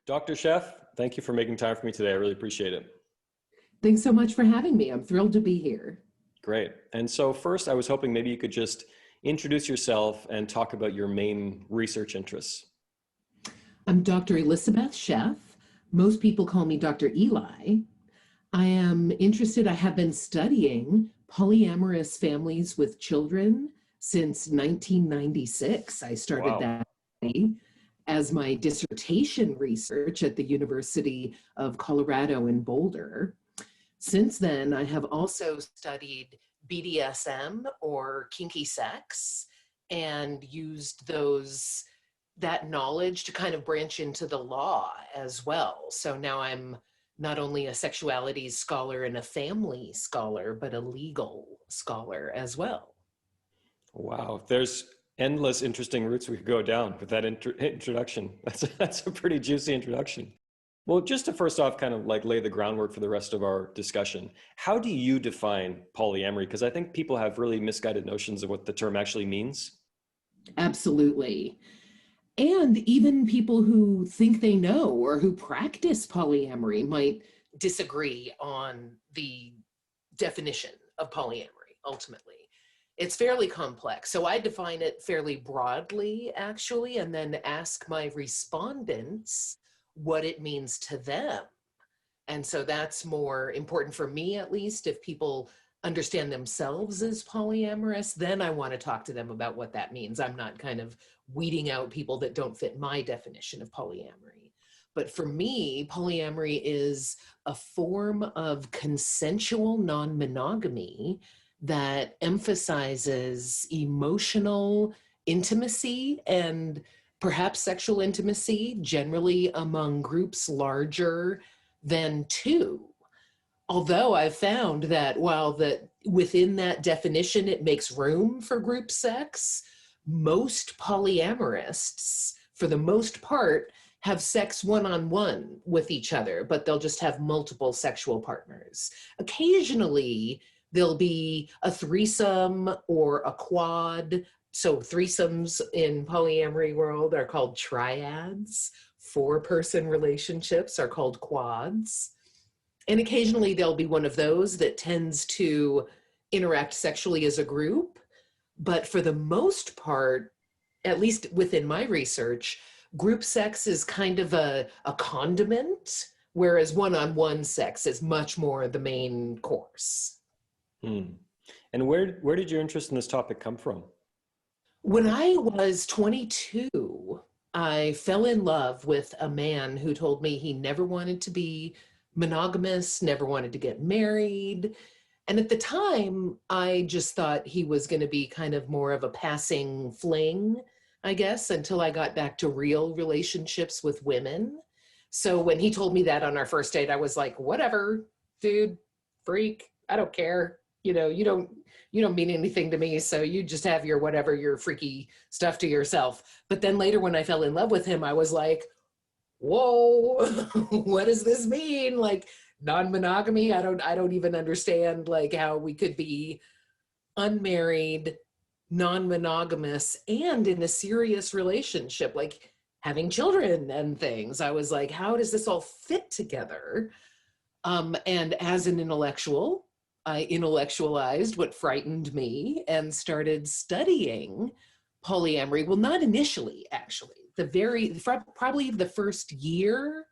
Dr. Sheff, thank you for making time for me today. I really appreciate it. Thanks so much for having me. I'm thrilled to be here. Great. And so first, I was hoping maybe you could just introduce yourself and talk about your main research interests. I'm Dr. Elizabeth Sheff. Most people call me Dr. Eli. I have been studying polyamorous families with children since 1996. I started Wow. that as my dissertation research at the University of Colorado in Boulder. Since then, I have also studied BDSM or kinky sex and used that knowledge to kind of branch into the law as well. So now I'm not only a sexuality scholar and a family scholar, but a legal scholar as well. Wow. There's endless interesting routes we could go down with that introduction. That's a pretty juicy introduction. Well, just to first off kind of like lay the groundwork for the rest of our discussion, how do you define polyamory? Because I think people have really misguided notions of what the term actually means. Absolutely. And even people who think they know or who practice polyamory might disagree on the definition of polyamory, ultimately. It's fairly complex. So I define it fairly broadly, actually, and then ask my respondents what it means to them. And so that's more important for me, at least. If people understand themselves as polyamorous, then I want to talk to them about what that means. I'm not kind of weeding out people that don't fit my definition of polyamory. But for me, polyamory is a form of consensual non-monogamy that emphasizes emotional intimacy and perhaps sexual intimacy, generally among groups larger than two. Although I've found that within that definition, it makes room for group sex, most polyamorists, for the most part, have sex one-on-one with each other, but they'll just have multiple sexual partners. Occasionally, there'll be a threesome or a quad. So threesomes in polyamory world are called triads. 4-person relationships are called quads. And occasionally there'll be one of those that tends to interact sexually as a group. But for the most part, at least within my research, group sex is kind of a condiment, whereas one-on-one sex is much more the main course. And where did your interest in this topic come from? When I was 22, I fell in love with a man who told me he never wanted to be monogamous, never wanted to get married. And at the time, I just thought he was going to be kind of more of a passing fling, I guess, until I got back to real relationships with women. So when he told me that on our first date, I was like, whatever, dude, freak, I don't care. You know, you don't mean anything to me, so you just have your whatever, your freaky stuff to yourself. But then later when I fell in love with him, I was like, whoa, what does this mean? Like non-monogamy? I don't even understand like how we could be unmarried, non-monogamous, and in a serious relationship, like having children and things. I was like, how does this all fit together? And as an intellectual, I intellectualized what frightened me and started studying polyamory. Well, not initially, actually. Probably the first year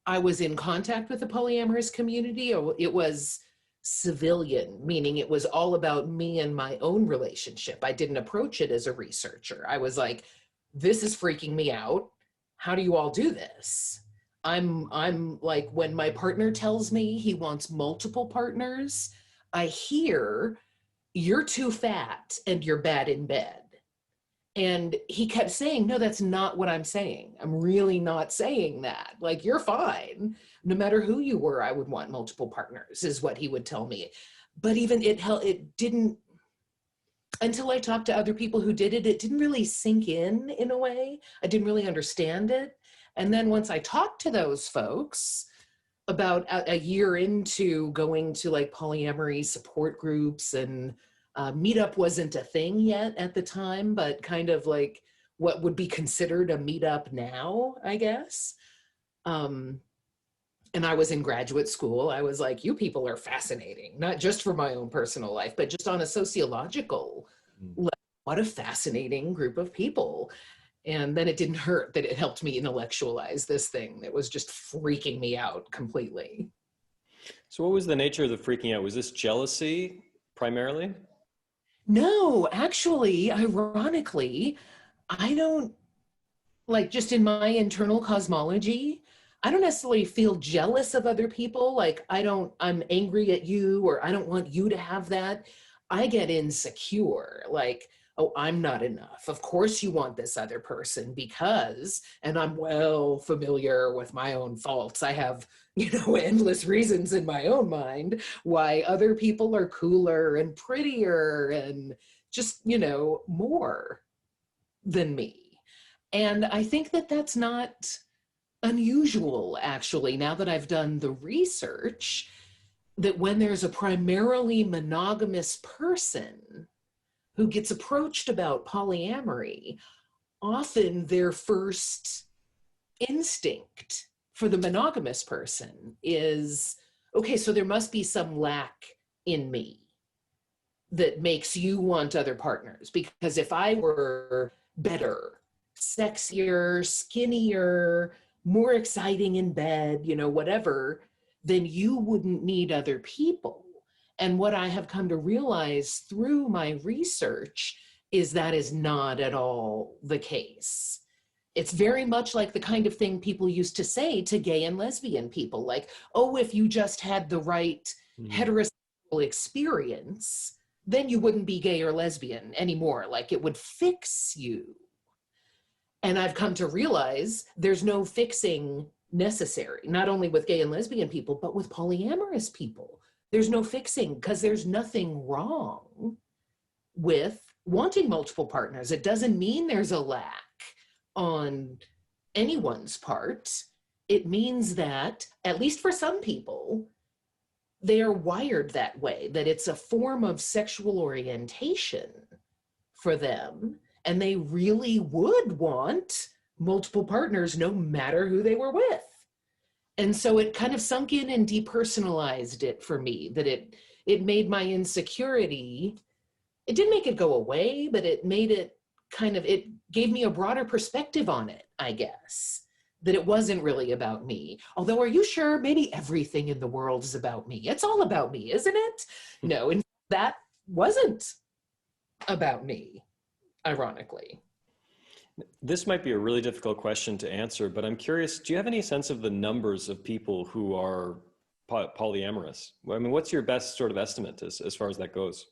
I was in contact with the polyamorous community, it was civilian, meaning it was all about me and my own relationship. I didn't approach it as a researcher. I was like, this is freaking me out. How do you all do this? I'm like, when my partner tells me he wants multiple partners, I hear, you're too fat and you're bad in bed. And he kept saying, no, that's not what I'm saying. I'm really not saying that. Like, you're fine. No matter who you were, I would want multiple partners, is what he would tell me. But even it didn't, until I talked to other people who did it, it didn't really sink in a way. I didn't really understand it. And then once I talked to those folks, about a year into going to like polyamory support groups, and meetup wasn't a thing yet at the time, but kind of like what would be considered a meetup now, I guess. And I was in graduate school. I was like, you people are fascinating, not just for my own personal life, but just on a sociological level. What a fascinating group of people. And then it didn't hurt that it helped me intellectualize this thing that was just freaking me out completely. So what was the nature of the freaking out? Was this jealousy primarily? No, actually, ironically, I don't, like, just in my internal cosmology, I don't necessarily feel jealous of other people. Like, I'm angry at you, or I don't want you to have that. I get insecure. Like, oh, I'm not enough. Of course you want this other person because, and I'm well familiar with my own faults. I have, endless reasons in my own mind why other people are cooler and prettier and just, more than me. And I think that that's not unusual, actually, now that I've done the research, that when there's a primarily monogamous person who gets approached about polyamory, often their first instinct for the monogamous person is, okay, so there must be some lack in me that makes you want other partners. Because if I were better, sexier, skinnier, more exciting in bed, whatever, then you wouldn't need other people. And what I have come to realize through my research is that is not at all the case. It's very much like the kind of thing people used to say to gay and lesbian people, like, oh, if you just had the right heterosexual experience, then you wouldn't be gay or lesbian anymore. Like, it would fix you. And I've come to realize there's no fixing necessary, not only with gay and lesbian people, but with polyamorous people. There's no fixing, because there's nothing wrong with wanting multiple partners. It doesn't mean there's a lack on anyone's part. It means that, at least for some people, they are wired that way, that it's a form of sexual orientation for them, and they really would want multiple partners no matter who they were with. And so it kind of sunk in and depersonalized it for me, that it made my insecurity, it didn't make it go away, but it made it it gave me a broader perspective on it, I guess, that it wasn't really about me. Although, are you sure? Maybe everything in the world is about me. It's all about me, isn't it? No, and that wasn't about me, ironically. This might be a really difficult question to answer, but I'm curious, do you have any sense of the numbers of people who are polyamorous? I mean, what's your best sort of estimate as far as that goes?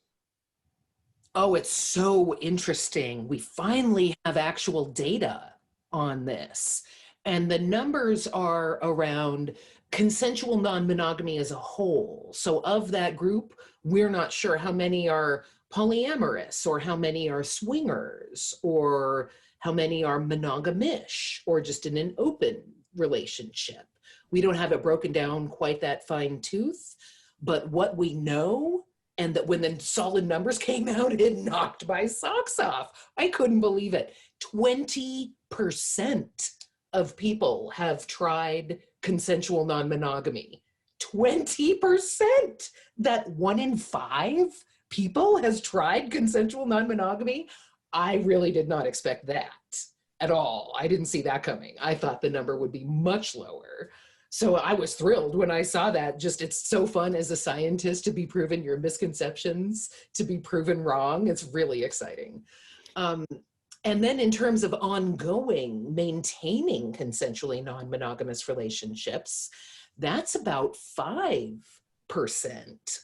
Oh, it's so interesting. We finally have actual data on this. And the numbers are around consensual non-monogamy as a whole. So of that group, we're not sure how many are polyamorous, or how many are swingers, or how many are monogamish, or just in an open relationship. We don't have it broken down quite that fine tooth, but what we know, and that when the solid numbers came out, it knocked my socks off. I couldn't believe it. 20% of people have tried consensual non-monogamy. 20%! That 1 in 5 people has tried consensual non-monogamy? I really did not expect that at all. I didn't see that coming. I thought the number would be much lower. So I was thrilled when I saw that. Just, it's so fun as a scientist to be proven your misconceptions, to be proven wrong. It's really exciting. And then in terms of ongoing, maintaining consensually non-monogamous relationships, that's about 5%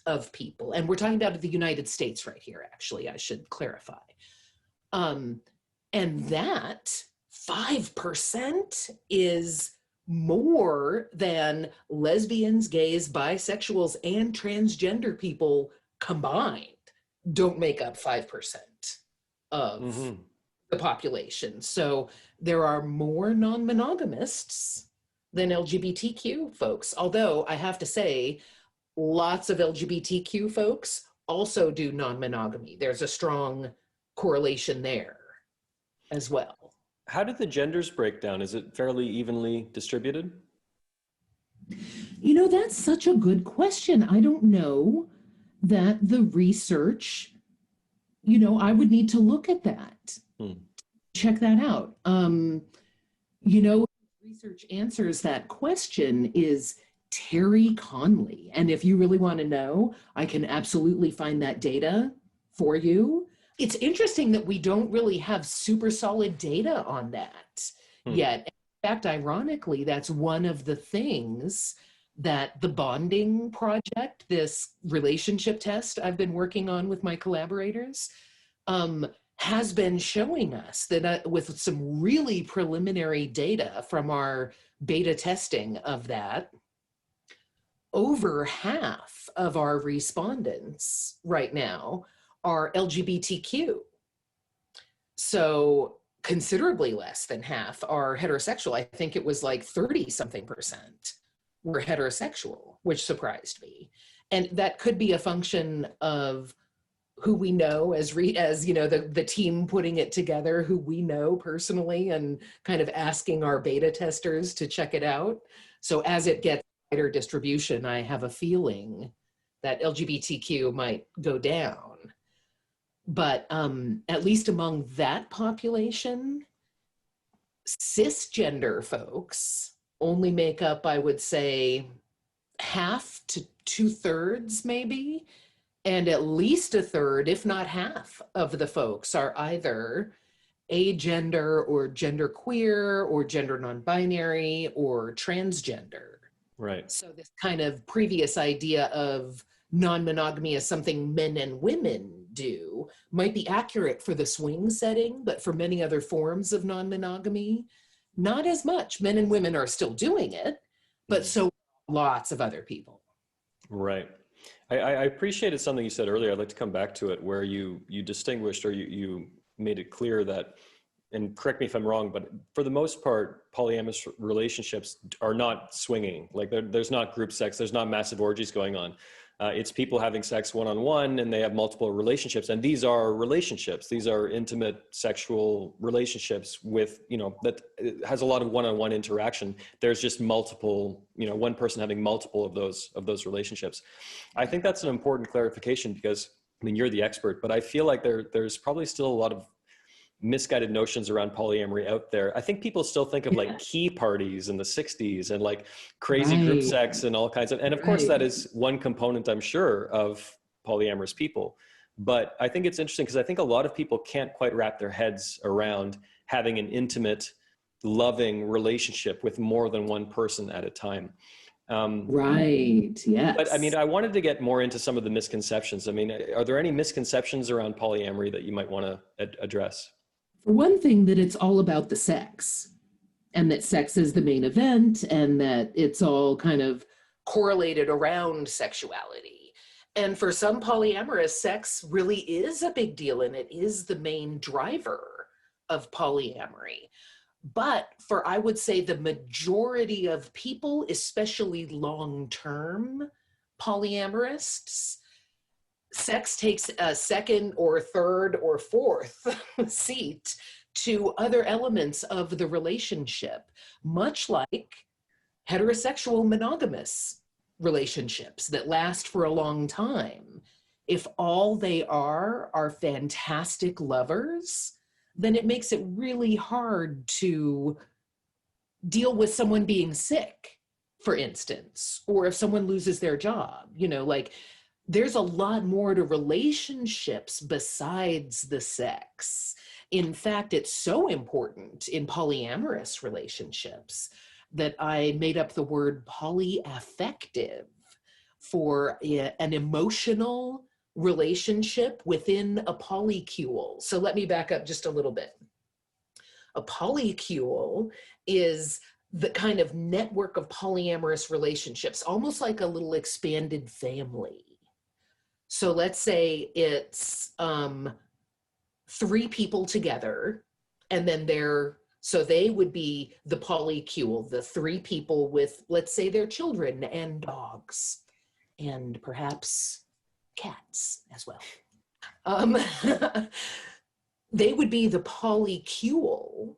of people. And we're talking about the United States right here, actually, I should clarify. And that 5% is more than lesbians, gays, bisexuals, and transgender people combined don't make up 5% of the population. So there are more non-monogamists than LGBTQ folks. Although I have to say, lots of LGBTQ folks also do non-monogamy. There's a strong correlation there as well. How did the genders break down? Is it fairly evenly distributed? That's such a good question. I don't know that the research, I would need to look at that, Hmm. check that out. You know, research answers that question is Terry Conley. And if you really want to know, I can absolutely find that data for you. It's interesting that we don't really have super solid data on that Hmm. yet. In fact, ironically, that's one of the things that the bonding project, this relationship test I've been working on with my collaborators, um, has been showing us that with some really preliminary data from our beta testing of that, over half of our respondents right now are LGBTQ. So considerably less than half are heterosexual. I think it was like 30 something percent were heterosexual, which surprised me. And that could be a function of who we know as the team putting it together, who we know personally, and kind of asking our beta testers to check it out. So as it gets wider distribution, I have a feeling that LGBTQ might go down. But at least among that population, cisgender folks only make up, I would say, half to 2/3 maybe, and at least a third, if not half, of the folks are either agender or genderqueer or gender non-binary or transgender. Right. So this kind of previous idea of non-monogamy as something men and women do might be accurate for the swing setting, but for many other forms of non-monogamy, not as much. Men and women are still doing it, but so lots of other people. Right. I appreciated something you said earlier. I'd like to come back to it, where you distinguished, or you made it clear that, and correct me if I'm wrong, but for the most part, polyamorous relationships are not swinging. Like there's not group sex, there's not massive orgies going on. It's people having sex one-on-one, and they have multiple relationships. And these are relationships. These are intimate sexual relationships with, that has a lot of one-on-one interaction. There's just multiple, one person having multiple of those relationships. I think that's an important clarification, because I mean, you're the expert, but I feel like there's probably still a lot of misguided notions around polyamory out there. I think people still think of like key parties in the 60s and like crazy group Right, sex and all kinds of, and of course that is one component, I'm sure, of polyamorous people. But I think it's interesting because I think a lot of people can't quite wrap their heads around having an intimate, loving relationship with more than one person at a time. right, But I mean, yes. I wanted to get more into some of the misconceptions. I mean, are there any misconceptions around polyamory that you might want to address? For one thing, that it's all about the sex, and that sex is the main event, and that it's all kind of correlated around sexuality. And for some polyamorous, sex really is a big deal, and it is the main driver of polyamory. But for, I would say, the majority of people, especially long-term polyamorists, sex takes a second or third or fourth seat to other elements of the relationship, much like heterosexual monogamous relationships that last for a long time. If all they are fantastic lovers, then it makes it really hard to deal with someone being sick, for instance, or if someone loses their job. Like, there's a lot more to relationships besides the sex. In fact, it's so important in polyamorous relationships that I made up the word polyaffective for an emotional relationship within a polycule. So let me back up just a little bit. A polycule is the kind of network of polyamorous relationships, almost like a little expanded family. So let's say it's 3 people together, and then so they would be the polycule, the 3 people with, let's say, their children and dogs, and perhaps cats as well. They would be the polycule,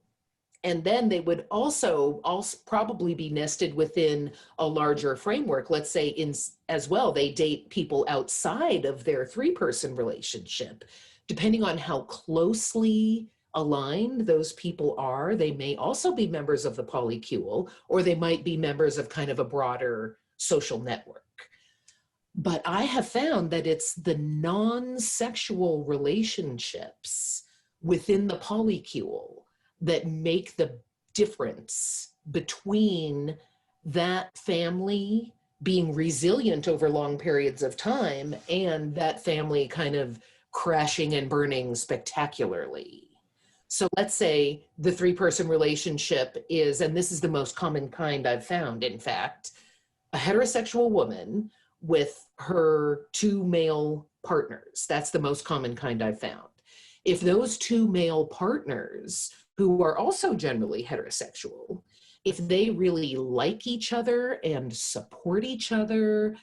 And then they would also probably be nested within a larger framework. Let's say as well, they date people outside of their three-person relationship. Depending on how closely aligned those people are, they may also be members of the polycule, or they might be members of kind of a broader social network. But I have found that it's the non-sexual relationships within the polycule that make the difference between that family being resilient over long periods of time and that family kind of crashing and burning spectacularly. So let's say the three-person relationship is, and this is the most common kind I've found, in fact, a heterosexual woman with her two male partners. That's the most common kind I've found. If those two male partners, who are also generally heterosexual, if they really like each other and support each other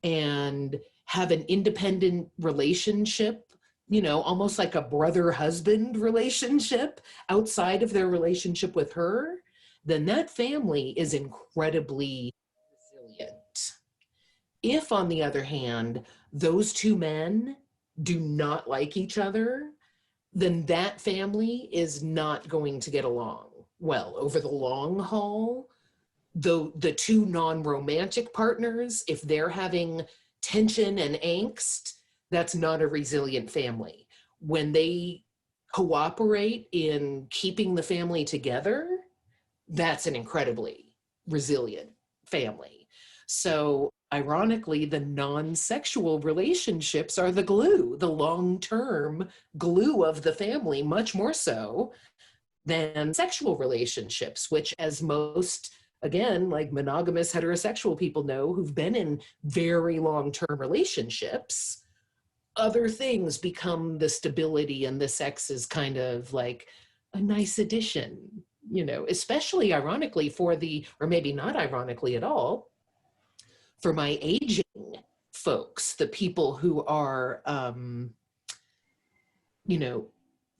and have an independent relationship, you know, almost like a brother-husband relationship outside of their relationship with her, then that family is incredibly resilient. If, on the other hand, those two men do not like each other, then that family is not going to get along well over the long haul. The two non-romantic partners, if they're having tension and angst, that's not a resilient family. When they cooperate in keeping the family together, that's an incredibly resilient family. So ironically, the non-sexual relationships are the glue, the long-term glue of the family, much more so than sexual relationships, which, as most, again, like monogamous heterosexual people know who've been in very long-term relationships, other things become the stability, and the sex is kind of like a nice addition, you know, especially ironically for the, or maybe not ironically at all, for my aging folks, the people who are, you know,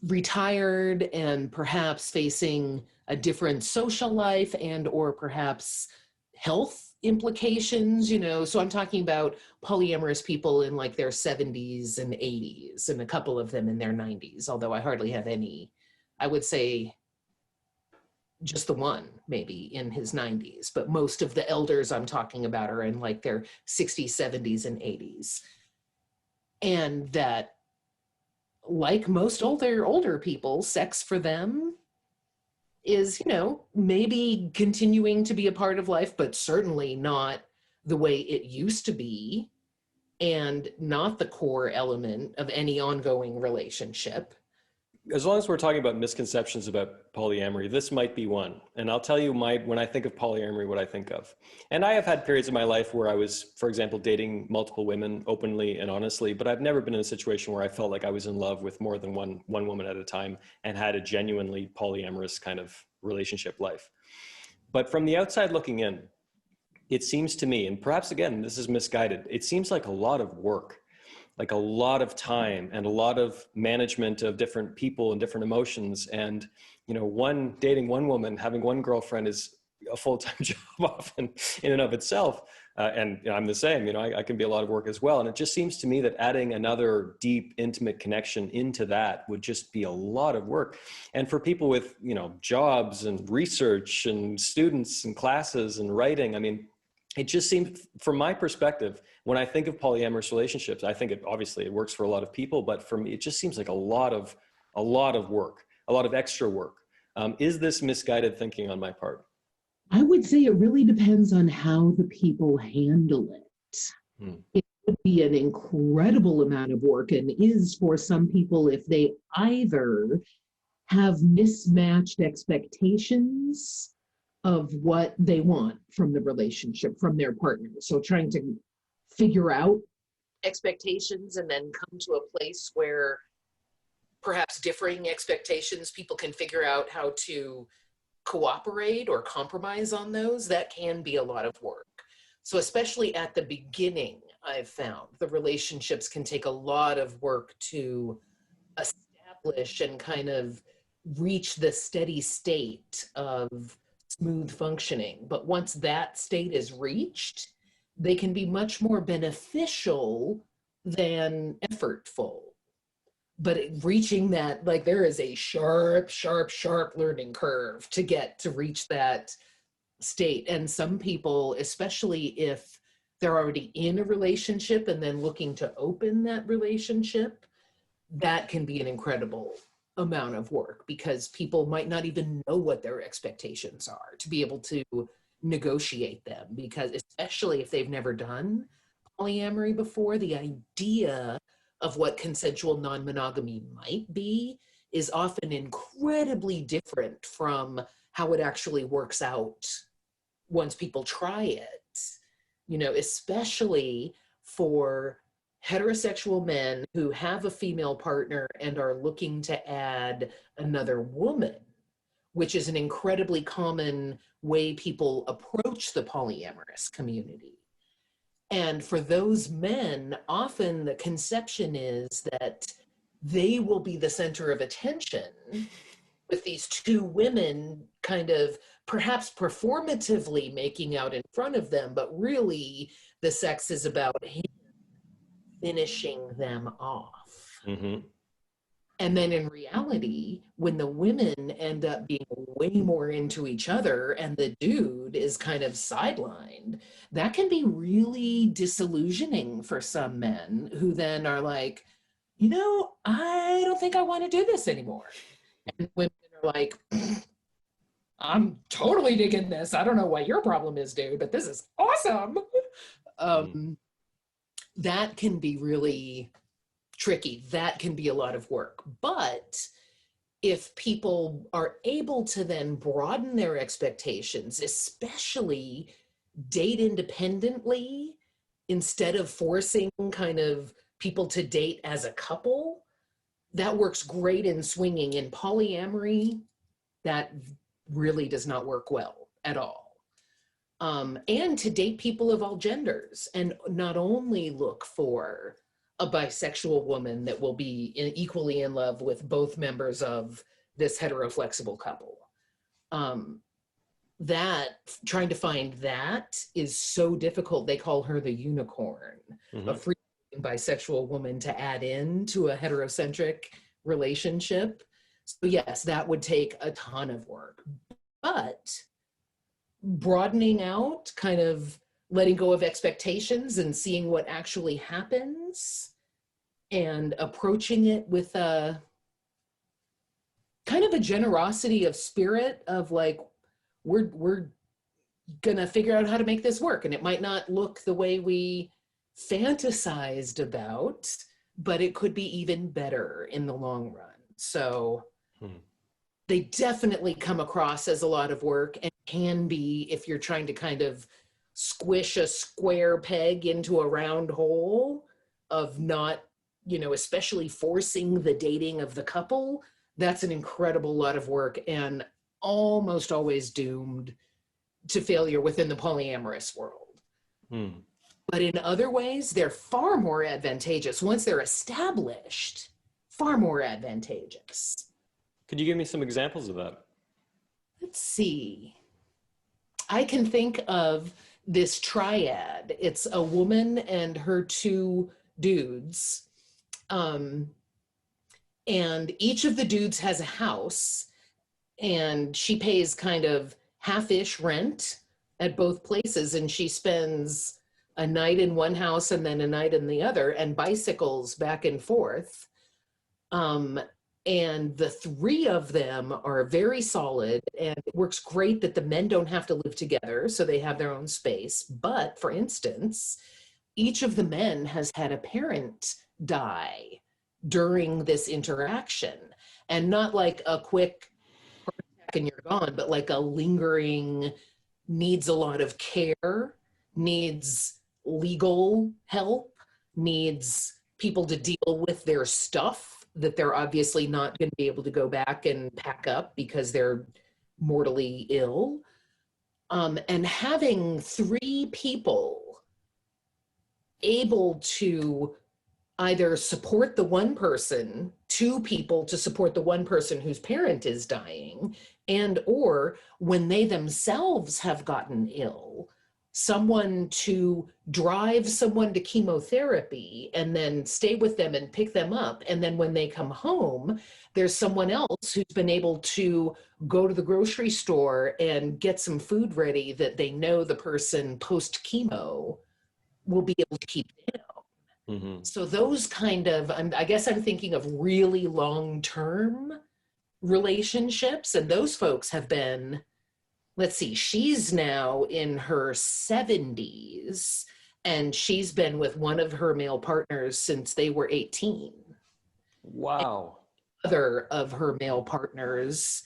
retired and perhaps facing a different social life and or perhaps health implications, you know. So I'm talking about polyamorous people in like their 70s and 80s, and a couple of them in their 90s, although I hardly have any, I would say just the one maybe in his 90s, but most of the elders I'm talking about are in like their 60s, 70s, and 80s. And that, like most older people, sex for them is, you know, maybe continuing to be a part of life, but certainly not the way it used to be, and not the core element of any ongoing relationship. As long as we're talking about misconceptions about polyamory, this might be one. And I'll tell you when I think of polyamory, what I think of. And I have had periods of my life where I was, for example, dating multiple women openly and honestly, but I've never been in a situation where I felt like I was in love with more than one woman at a time and had a genuinely polyamorous kind of relationship life. But from the outside looking in, it seems to me, and perhaps again, this is misguided, it seems like a lot of work, like a lot of time and a lot of management of different people and different emotions. And, you know, dating one woman, having one girlfriend is a full-time job often in and of itself. And you know, I'm the same, you know, I can be a lot of work as well. And it just seems to me that adding another deep, intimate connection into that would just be a lot of work. And for people with, you know, jobs and research and students and classes and writing, I mean, it just seems, from my perspective, when I think of polyamorous relationships, I think it works for a lot of people, but for me, it just seems like a lot of work, a lot of extra work. Is this misguided thinking on my part? I would say it really depends on how the people handle it. It would be an incredible amount of work, and is for some people if they either have mismatched expectations of what they want from the relationship, from their partner. So trying to figure out expectations and then come to a place where perhaps differing expectations, people can figure out how to cooperate or compromise on those. That can be a lot of work. So especially at the beginning, I've found the relationships can take a lot of work to establish and kind of reach the steady state of smooth functioning. But once that state is reached, they can be much more beneficial than effortful. But reaching that, like, there is a sharp, sharp, sharp learning curve to get to reach that state. And some people, especially if they're already in a relationship and then looking to open that relationship, that can be an incredible amount of work, because people might not even know what their expectations are to be able to negotiate them. Because especially if they've never done polyamory before, the idea of what consensual non-monogamy might be is often incredibly different from how it actually works out once people try it. You know, especially for heterosexual men who have a female partner and are looking to add another woman, which is an incredibly common way people approach the polyamorous community. And for those men, often the conception is that they will be the center of attention, with these two women kind of perhaps performatively making out in front of them, but really the sex is about him finishing them off. Mm-hmm. And then in reality, when the women end up being way more into each other and the dude is kind of sidelined, that can be really disillusioning for some men who then are like, you know, I don't think I want to do this anymore. And women are like, I'm totally digging this. I don't know what your problem is, dude, but this is awesome. That can be really tricky. That can be a lot of work. But if people are able to then broaden their expectations, especially date independently, instead of forcing kind of people to date as a couple, that works great in swinging. In polyamory, that really does not work well at all. And to date people of all genders, and not only look for a bisexual woman that will be equally in love with both members of this heteroflexible couple. That trying to find that is so difficult. They call her the unicorn, a free bisexual woman to add in to a heterocentric relationship. So yes, that would take a ton of work, but broadening out, kind of letting go of expectations and seeing what actually happens, and approaching it with a kind of a generosity of spirit of like, we're gonna figure out how to make this work. And it might not look the way we fantasized about, but it could be even better in the long run. So they definitely come across as a lot of work, and can be, if you're trying to kind of squish a square peg into a round hole of not, you know, especially forcing the dating of the couple, that's an incredible lot of work and almost always doomed to failure within the polyamorous world. But in other ways, they're far more advantageous. Once they're established, far more advantageous. Could you give me some examples of that? Let's see. I can think of this triad. It's a woman and her two dudes. And each of the dudes has a house, and she pays kind of half-ish rent at both places, and she spends a night in one house and then a night in the other, and bicycles back and forth. And the three of them are very solid, and it works great that the men don't have to live together, so they have their own space. But for instance, each of the men has had a parent die during this interaction, and not like a quick heart attack and you're gone, but like a lingering, needs a lot of care, needs legal help, needs people to deal with their stuff that they're obviously not going to be able to go back and pack up because they're mortally ill. And having three people able to either support the one person, two people to support the one person whose parent is dying, and or when they themselves have gotten ill, someone to drive someone to chemotherapy and then stay with them and pick them up. And then when they come home, there's someone else who's been able to go to the grocery store and get some food ready that they know the person post chemo will be able to keep down. Mm-hmm. So those kind of, I guess I'm thinking of really long-term relationships, and those folks have been, let's see, she's now in her 70s, and she's been with one of her male partners since they were 18. Wow. And other of her male partners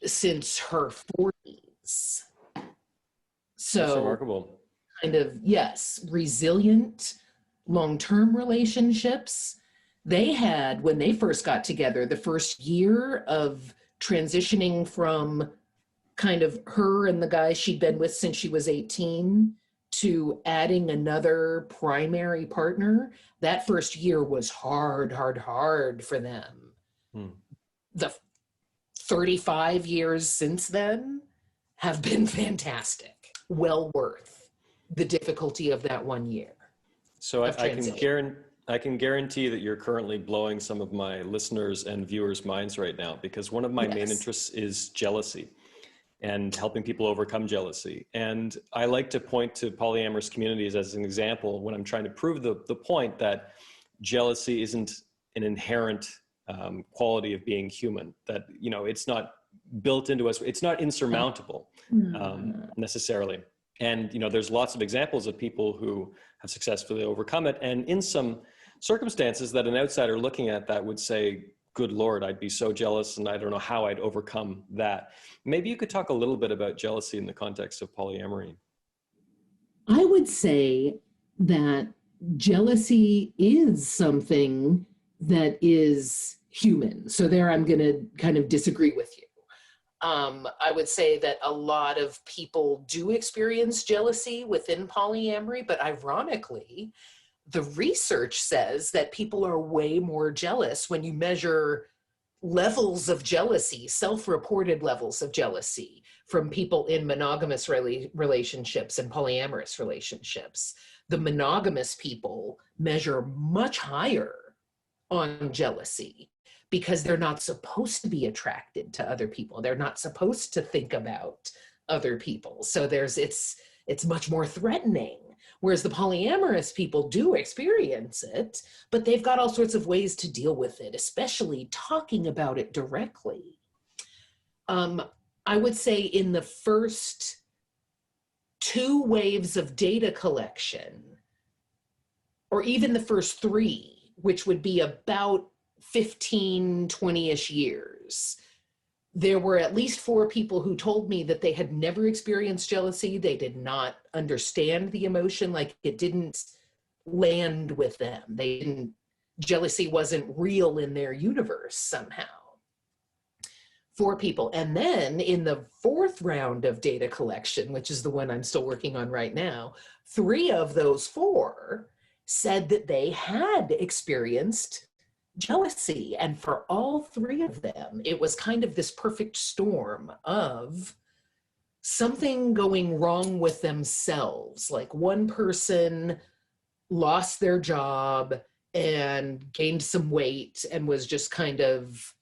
since her 40s. So that's remarkable. Kind of, yes, resilient, long-term relationships. They had, when they first got together, the first year of transitioning from kind of her and the guy she'd been with since she was 18 to adding another primary partner, that first year was hard for them. The 35 years since then have been fantastic, well worth the difficulty of that 1 year. So I can guarantee that you're currently blowing some of my listeners and viewers' minds right now, because one of my main interests is jealousy and helping people overcome jealousy. And I like to point to polyamorous communities as an example when I'm trying to prove the point that jealousy isn't an inherent quality of being human, that, you know, it's not built into us, it's not insurmountable necessarily. And, you know, there's lots of examples of people who have successfully overcome it. And in some circumstances that an outsider looking at that would say, good Lord, I'd be so jealous and I don't know how I'd overcome that. Maybe you could talk a little bit about jealousy in the context of polyamory. I would say that jealousy is something that is human. So there I'm going to kind of disagree with you. I would say that a lot of people do experience jealousy within polyamory, but ironically, the research says that people are way more jealous when you measure levels of jealousy, self-reported levels of jealousy from people in monogamous relationships and polyamorous relationships. The monogamous people measure much higher on jealousy because they're not supposed to be attracted to other people. They're not supposed to think about other people. So it's much more threatening. Whereas the polyamorous people do experience it, but they've got all sorts of ways to deal with it, especially talking about it directly. I would say in the first 2 waves of data collection, or even the first 3, which would be about 15, 20-ish years, there were at least 4 people who told me that they had never experienced jealousy. They did not understand the emotion, like it didn't land with them. Jealousy wasn't real in their universe somehow. 4 people. And then in the 4th round of data collection, which is the one I'm still working on right now, 3 of those 4 said that they had experienced jealousy. And for all 3 of them, it was kind of this perfect storm of something going wrong with themselves. Like one person lost their job and gained some weight and was just kind of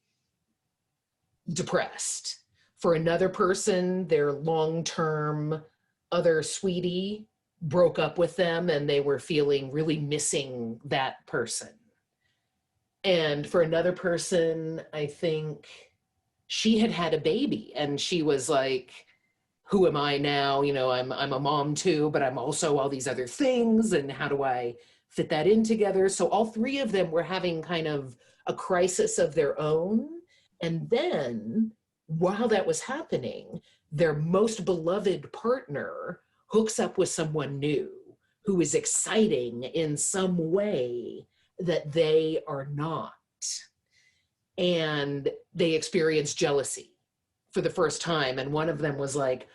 depressed. For another person, their long-term other sweetie broke up with them and they were feeling really missing that person. And for another person, I think she had a baby and she was like, who am I now? You know, I'm a mom too, but I'm also all these other things. And how do I fit that in together? So all 3 of them were having kind of a crisis of their own. And then while that was happening, their most beloved partner hooks up with someone new who is exciting in some way that they are not. And they experience jealousy for the first time. And one of them was like,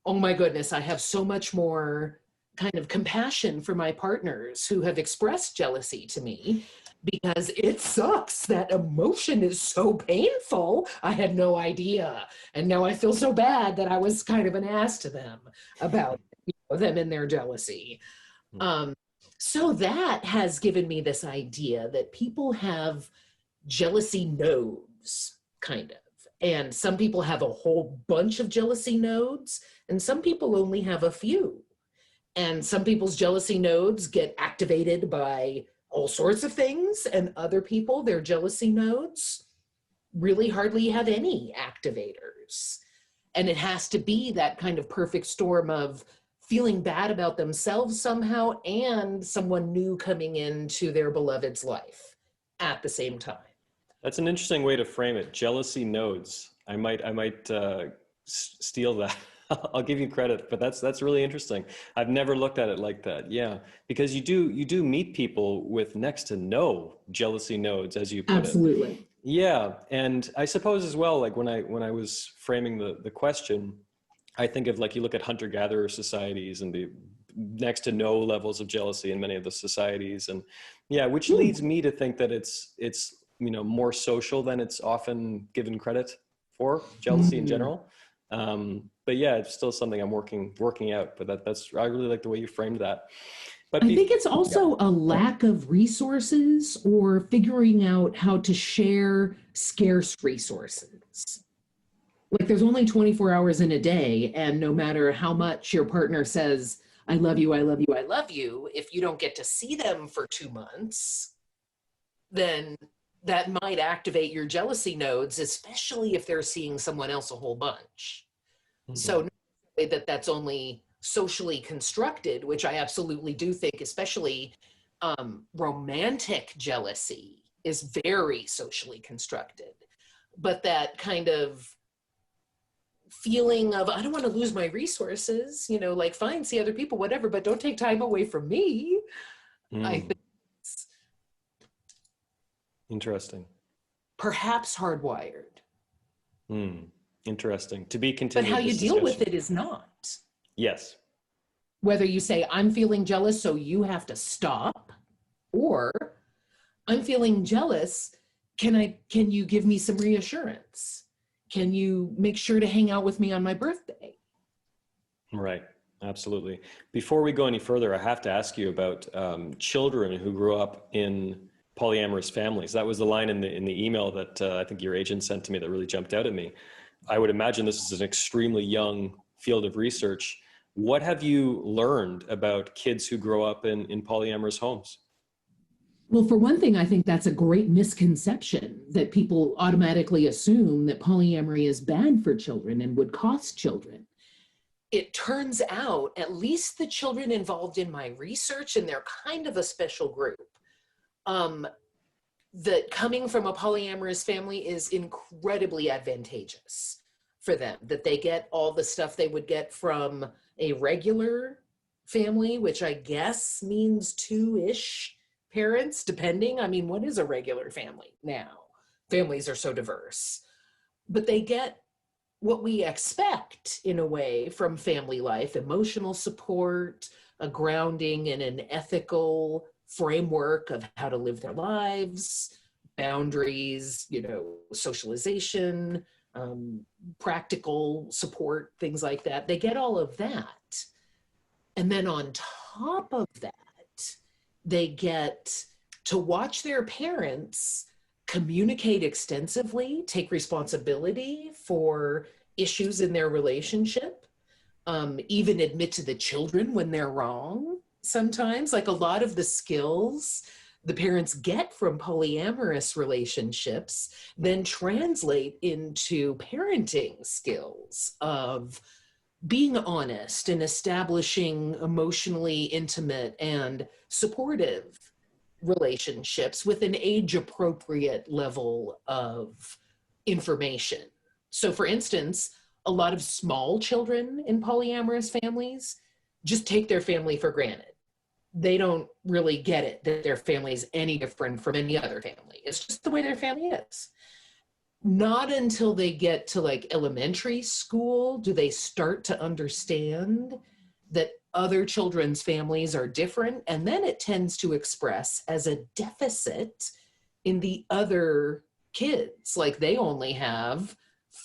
oh my goodness, I have so much more kind of compassion for my partners who have expressed jealousy to me, because it sucks. That emotion is so painful. I had no idea. And now I feel so bad that I was kind of an ass to them about them and their jealousy. So that has given me this idea that people have jealousy nodes, kind of. And some people have a whole bunch of jealousy nodes, and some people only have a few. And some people's jealousy nodes get activated by all sorts of things, and other people, their jealousy nodes really hardly have any activators. And it has to be that kind of perfect storm of feeling bad about themselves somehow and someone new coming into their beloved's life at the same time. That's an interesting way to frame it. Jealousy nodes. I might steal that. I'll give you credit, but that's really interesting. I've never looked at it like that. Yeah, because you do meet people with next to no jealousy nodes, as you put it. Absolutely. Yeah, and I suppose as well, like when I was framing the question, I think of, like, you look at hunter-gatherer societies and the next to no levels of jealousy in many of the societies, and yeah, which leads me to think that it's more social than it's often given credit for, jealousy in general. But yeah, it's still something I'm working out. But that's I really like the way you framed that. But I think it's also a lack of resources, or figuring out how to share scarce resources. Like, there's only 24 hours in a day, and no matter how much your partner says, I love you, I love you, I love you, if you don't get to see them for 2 months, then that might activate your jealousy nodes, especially if they're seeing someone else a whole bunch. So that's only socially constructed, which I absolutely do think, especially romantic jealousy is very socially constructed. But that kind of feeling of, I don't want to lose my resources, like, fine, see other people, whatever, but don't take time away from me. I think it's interesting. Perhaps hardwired. Interesting. To be continued. But how you deal with it is not. Yes. Whether you say, I'm feeling jealous, so you have to stop, or I'm feeling jealous, can you give me some reassurance? Can you make sure to hang out with me on my birthday? Right. Absolutely. Before we go any further, I have to ask you about children who grew up in polyamorous families. That was the line in the email that I think your agent sent to me that really jumped out at me. I would imagine this is an extremely young field of research. What have you learned about kids who grow up in polyamorous homes? Well, for one thing, I think that's a great misconception, that people automatically assume that polyamory is bad for children and would cost children. It turns out, at least the children involved in my research, and they're kind of a special group, that coming from a polyamorous family is incredibly advantageous for them, that they get all the stuff they would get from a regular family, which I guess means 2-ish parents, depending. I mean, what is a regular family now? Families are so diverse. But they get what we expect, in a way, from family life: emotional support, a grounding in an ethical framework of how to live their lives, boundaries, socialization, practical support, things like that. They get all of that. And then on top of that, they get to watch their parents communicate extensively, take responsibility for issues in their relationship, even admit to the children when they're wrong sometimes. Like, a lot of the skills the parents get from polyamorous relationships then translate into parenting skills of being honest and establishing emotionally intimate and supportive relationships with an age-appropriate level of information. So, for instance, a lot of small children in polyamorous families just take their family for granted. They don't really get it that their family is any different from any other family. It's just the way their family is. Not until they get to, like, elementary school do they start to understand that other children's families are different, and then it tends to express as a deficit in the other kids. Like they only have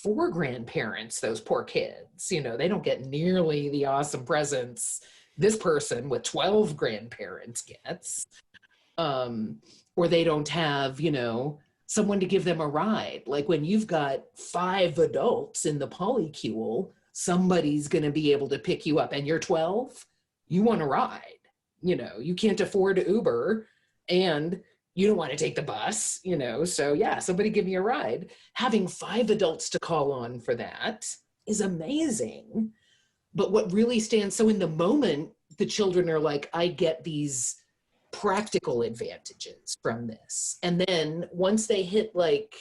4 grandparents, those poor kids. You know, they don't get nearly the awesome presents this person with 12 grandparents gets. Or they don't have, you know, someone to give them a ride. Like when you've got 5 adults in the polycule, somebody's going to be able to pick you up, and you're 12, you want to ride. You know, you can't afford Uber and you don't want to take the bus, you know, so yeah, somebody give me a ride. Having 5 adults to call on for that is amazing. But what really stands, so in the moment, the children are like, I get these practical advantages from this. And then once they hit like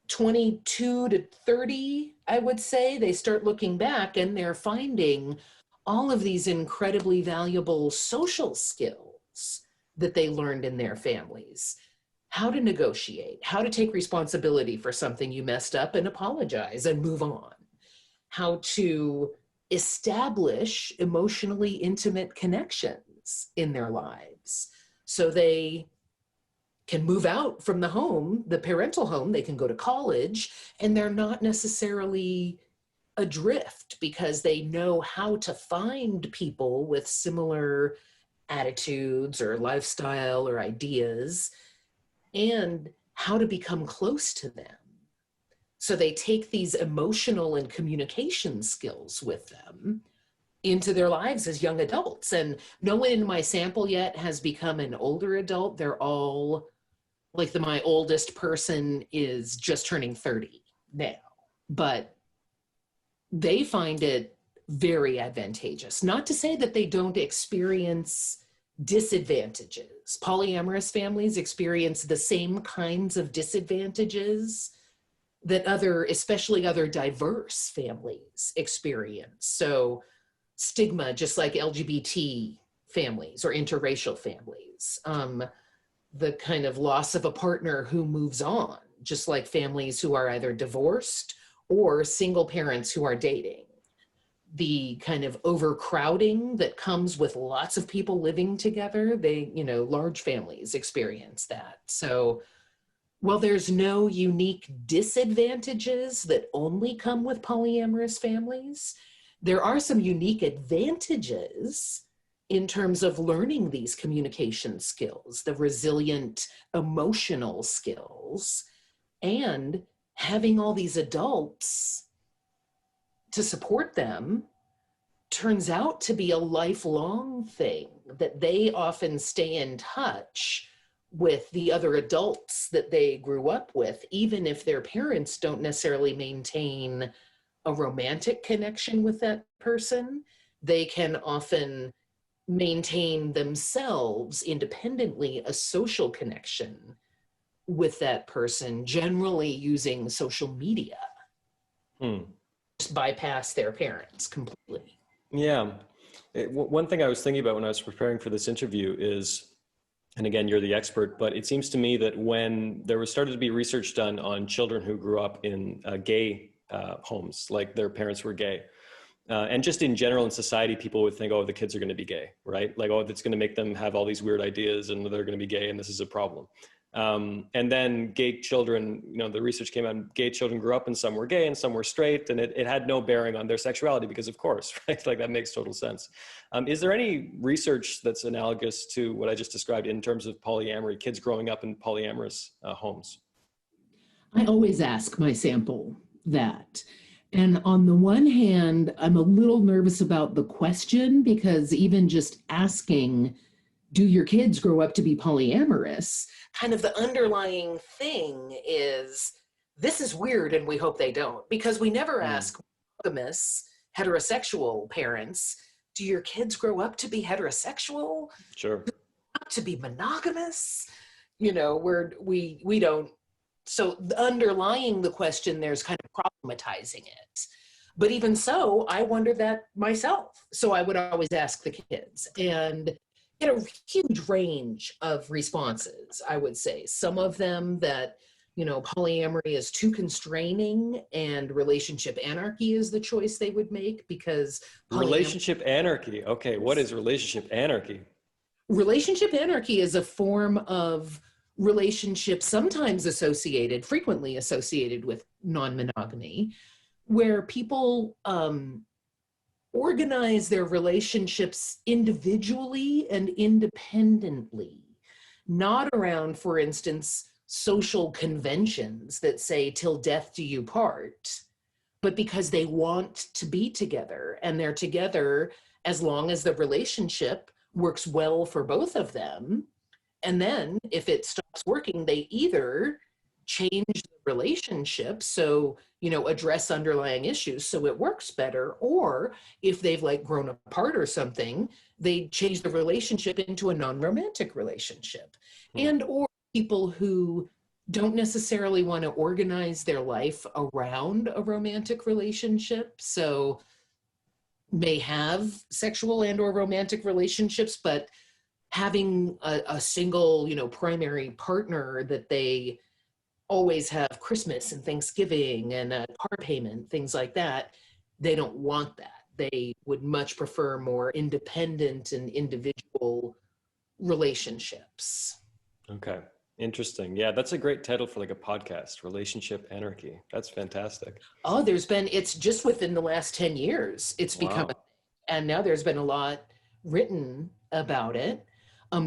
22 to 30, I would say, they start looking back and they're finding all of these incredibly valuable social skills that they learned in their families. How to negotiate, how to take responsibility for something you messed up and apologize and move on. How to establish emotionally intimate connections in their lives so they can move out from the home, the parental home, they can go to college, and they're not necessarily adrift because they know how to find people with similar attitudes or lifestyle or ideas and how to become close to them. So they take these emotional and communication skills with them into their lives as young adults. And no one in my sample yet has become an older adult. They're all, like my oldest person is just turning 30 now, but they find it very advantageous. Not to say that they don't experience disadvantages. Polyamorous families experience the same kinds of disadvantages that other, especially other diverse families experience. So stigma, just like LGBT families or interracial families, the kind of loss of a partner who moves on, just like families who are either divorced or single parents who are dating. The kind of overcrowding that comes with lots of people living together, they, you know, large families experience that. So while there's no unique disadvantages that only come with polyamorous families, there are some unique advantages in terms of learning these communication skills, the resilient emotional skills, and having all these adults to support them turns out to be a lifelong thing, that they often stay in touch with the other adults that they grew up with, even if their parents don't necessarily maintain a romantic connection with that person. They can often maintain themselves independently a social connection with that person, generally using social media. Just bypass their parents completely. Yeah. One thing I was thinking about when I was preparing for this interview is, and again, you're the expert, but it seems to me that when there was started to be research done on children who grew up in gay homes, like their parents were gay, and just in general in society, people would think, oh, the kids are going to be gay, right? Like, oh, that's going to make them have all these weird ideas and they're going to be gay and this is a problem. And then gay children, you know, the research came out, gay children grew up and some were gay and some were straight, and it had no bearing on their sexuality because of course, right? Like that makes total sense. Is there any research that's analogous to what I just described in terms of polyamory, kids growing up in polyamorous homes? I always ask my sample that. And on the one hand, I'm a little nervous about the question because even just asking, do your kids grow up to be polyamorous? Kind of the underlying thing is, this is weird and we hope they don't, because we never ask monogamous heterosexual parents, do your kids grow up to be heterosexual? Sure. To be monogamous? You know, we don't. So underlying the question, there's kind of problematizing it. But even so, I wondered that myself. So I would always ask the kids, and get a huge range of responses, I would say. Some of them that polyamory is too constraining and relationship anarchy is the choice they would make, because relationship anarchy. Okay, what is relationship anarchy? Relationship anarchy is a form of relationship sometimes frequently associated with non-monogamy, where people organize their relationships individually and independently, not around, for instance, social conventions that say till death do you part, but because they want to be together, and they're together as long as the relationship works well for both of them. And then if it stops working, they either change the relationship, so, address underlying issues so it works better, or if they've like grown apart or something, they change the relationship into a non-romantic relationship. And or people who don't necessarily want to organize their life around a romantic relationship, so may have sexual and or romantic relationships, but having a single, primary partner that they always have Christmas and Thanksgiving and a car payment, things like that, they don't want that. They would much prefer more independent and individual relationships. Okay. Interesting. Yeah, that's a great title for like a podcast, Relationship Anarchy. That's fantastic. Oh, it's just within the last 10 years, it's become, and now there's been a lot written about it.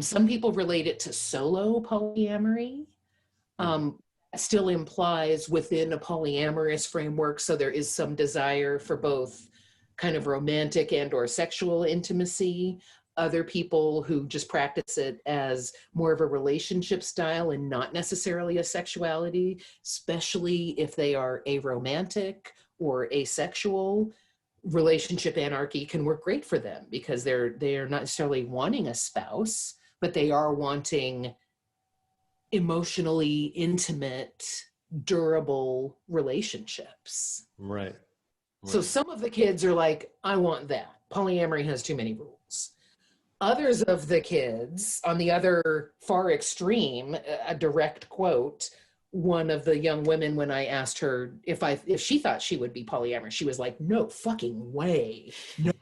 Some people relate it to solo polyamory. Still implies within a polyamorous framework, so there is some desire for both kind of romantic and or sexual intimacy. Other people who just practice it as more of a relationship style and not necessarily a sexuality, especially if they are aromantic or asexual. Relationship anarchy can work great for them because they're not necessarily wanting a spouse, but they are wanting emotionally intimate, durable relationships. Right. So some of the kids are like, I want that. Polyamory has too many rules. Others of the kids, on the other far extreme, a direct quote, one of the young women, when I asked her if she thought she would be polyamorous, she was like, no fucking way. No,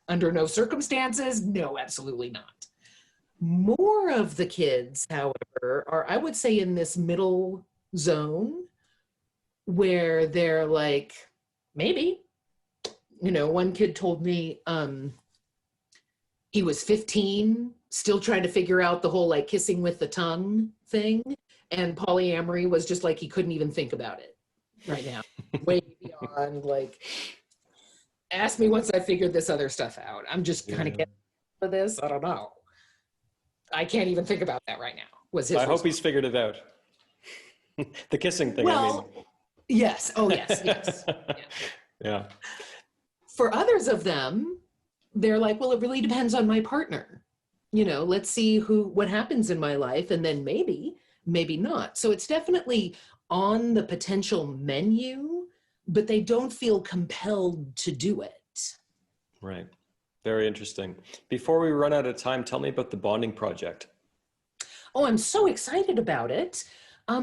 under no circumstances, no, absolutely not. More of the kids, however, are, I would say, in this middle zone where they're like, maybe. One kid told me he was 15, still trying to figure out the whole like kissing with the tongue thing. And polyamory was just like, he couldn't even think about it right now. Way beyond like, ask me once I figured this other stuff out. I'm just kind of getting for this. I don't know. I can't even think about that right now. Was his? I hope he's figured it out. The kissing thing. Well, I mean. Yes. Oh, yes. Yes. Yeah. For others of them, they're like, well, it really depends on my partner. Let's see what happens in my life, and then maybe not. So it's definitely on the potential menu, but they don't feel compelled to do it. Right. Very interesting. Before we run out of time, tell me about the bonding project. Oh, I'm so excited about it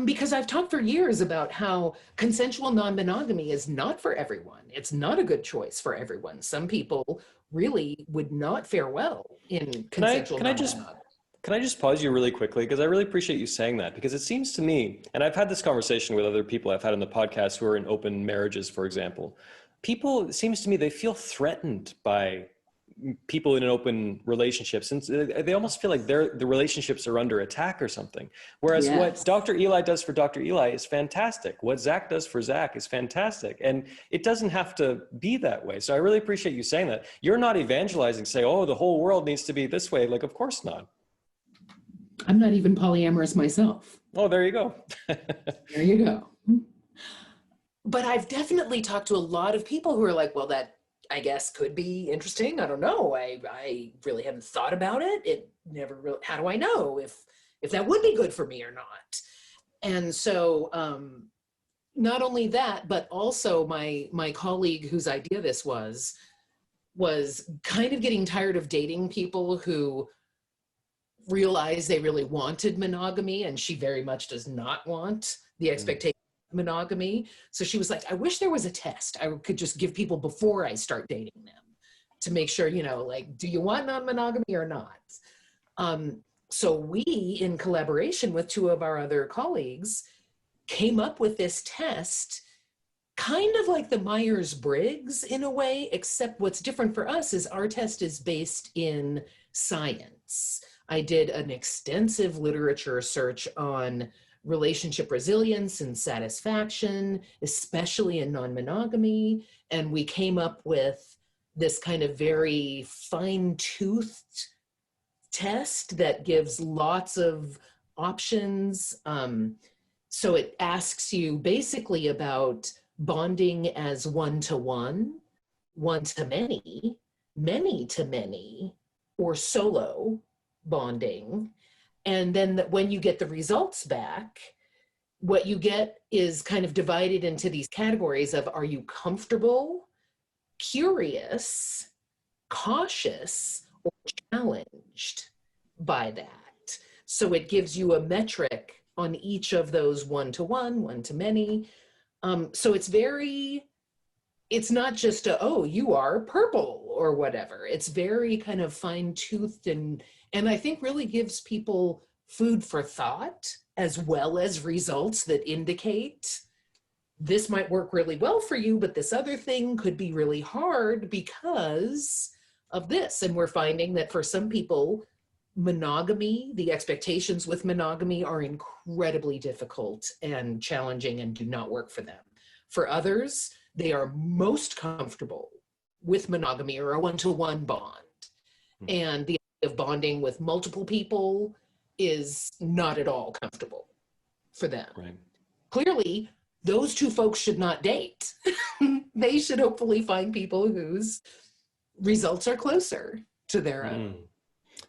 because I've talked for years about how consensual non-monogamy is not for everyone. It's not a good choice for everyone. Some people really would not fare well in consensual non-monogamy. Can I just pause you really quickly? Because I really appreciate you saying that, because it seems to me, and I've had this conversation with other people I've had on the podcast who are in open marriages, for example. People, it seems to me, they feel threatened by people in an open relationship, since they almost feel like the relationships are under attack or something. Whereas what Dr. Eli does for Dr. Eli is fantastic. What Zach does for Zach is fantastic. And it doesn't have to be that way. So I really appreciate you saying that. You're not evangelizing, say, oh, the whole world needs to be this way. Like, of course not. I'm not even polyamorous myself. Oh, there you go. There you go. But I've definitely talked to a lot of people who are like, well, that I guess could be interesting. I don't know. I really haven't thought about it. It never really, how do I know if that would be good for me or not? And so not only that, but also my colleague whose idea this was kind of getting tired of dating people who realize they really wanted monogamy, and she very much does not want the expectation of monogamy. So she was like, I wish there was a test I could just give people before I start dating them to make sure, you know, like, do you want non-monogamy or not? So we, in collaboration with two of our other colleagues, came up with this test, kind of like the Myers-Briggs in a way, except what's different for us is our test is based in science. I did an extensive literature search on relationship resilience and satisfaction, especially in non-monogamy, and we came up with this kind of very fine-toothed test that gives lots of options. So it asks you basically about bonding as one-to-one, one-to-many, many-to-many, or solo bonding. And then when you get the results back, what you get is kind of divided into these categories of, are you comfortable, curious, cautious, or challenged by that? So it gives you a metric on each of those one-to-one, one-to-many. So it's not just oh, you are purple or whatever. It's very kind of fine-toothed and I think really gives people food for thought, as well as results that indicate this might work really well for you, but this other thing could be really hard because of this. And we're finding that for some people, monogamy, the expectations with monogamy are incredibly difficult and challenging and do not work for them. For others, they are most comfortable with monogamy or a one-to-one bond. And the idea of bonding with multiple people is not at all comfortable for them. Right. Clearly, those two folks should not date. They should hopefully find people whose results are closer to their own.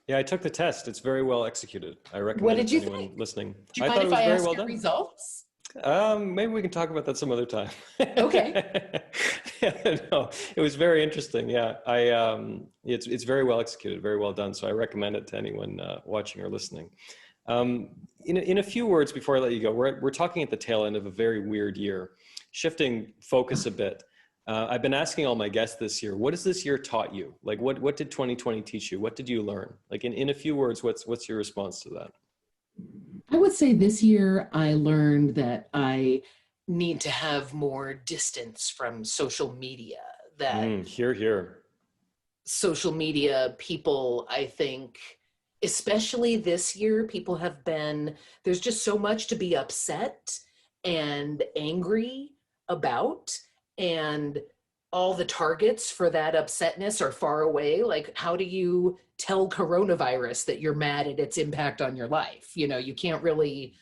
Yeah, I took the test. It's very well executed. I recommend What did you anyone think? listening. Do you I mind thought it if was I very ask well your done. results? Maybe we can talk about that some other time. Okay. Yeah, no, it was very interesting. Yeah, it's very well executed, very well done. So I recommend it to anyone watching or listening. In a few words before I let you go, we're talking at the tail end of a very weird year. Shifting focus a bit, I've been asking all my guests this year, what has this year taught you? Like, what did 2020 teach you? What did you learn? Like, in a few words, what's your response to that? I would say this year I learned that I need to have more distance from social media. That Hear. social media people, I think, especially this year, people have been, there's just so much to be upset and angry about, and all the targets for that upsetness are far away. Like, how do you tell coronavirus that you're mad at its impact on your life? You know, you can't really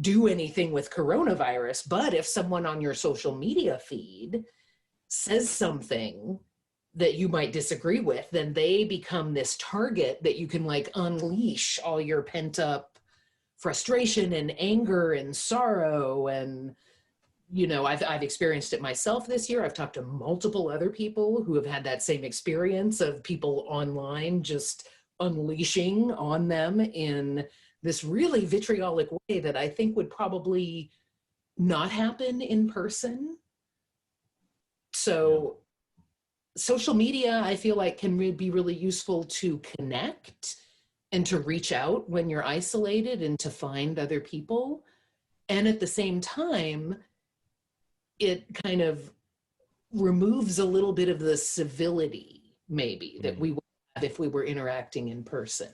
do anything with coronavirus, but if someone on your social media feed says something that you might disagree with, then they become this target that you can like unleash all your pent up frustration and anger and sorrow. And, you know, I've experienced it myself this year. I've talked to multiple other people who have had that same experience of people online just unleashing on them in this really vitriolic way that I think would probably not happen in person. So social media, I feel like, can be really useful to connect and to reach out when you're isolated and to find other people. And at the same time, it kind of removes a little bit of the civility, maybe, that we would have if we were interacting in person.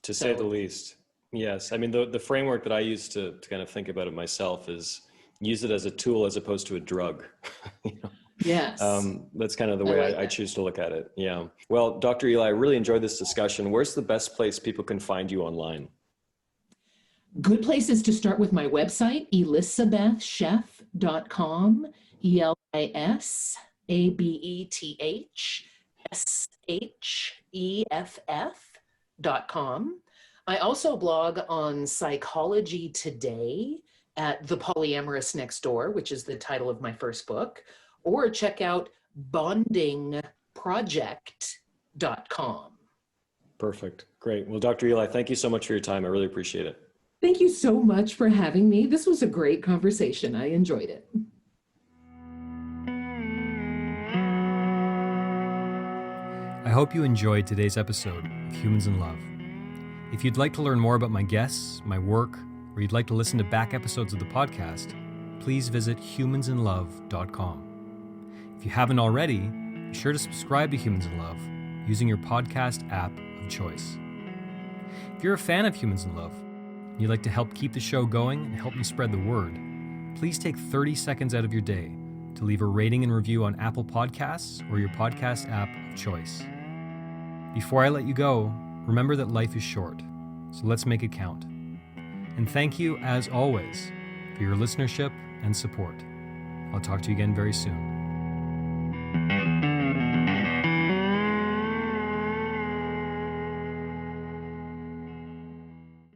To say the least. Yes. I mean, the framework that I use to kind of think about it myself is use it as a tool as opposed to a drug. You know? Yes. That's kind of the way I choose to look at it. Yeah. Well, Dr. Eli, I really enjoyed this discussion. Where's the best place people can find you online? Good places to start with my website, elisabethsheff.com, ELISABETHSHEFF.com. I also blog on Psychology Today at The Polyamorous Next Door, which is the title of my first book, or check out bondingproject.com. Perfect. Great. Well, Dr. Eli, thank you so much for your time. I really appreciate it. Thank you so much for having me. This was a great conversation. I enjoyed it. I hope you enjoyed today's episode of Humans in Love. If you'd like to learn more about my guests, my work, or you'd like to listen to back episodes of the podcast, please visit humansinlove.com. If you haven't already, be sure to subscribe to Humans in Love using your podcast app of choice. If you're a fan of Humans in Love, and you'd like to help keep the show going and help me spread the word, please take 30 seconds out of your day to leave a rating and review on Apple Podcasts or your podcast app of choice. Before I let you go, remember that life is short, so let's make it count. And thank you, as always, for your listenership and support. I'll talk to you again very soon.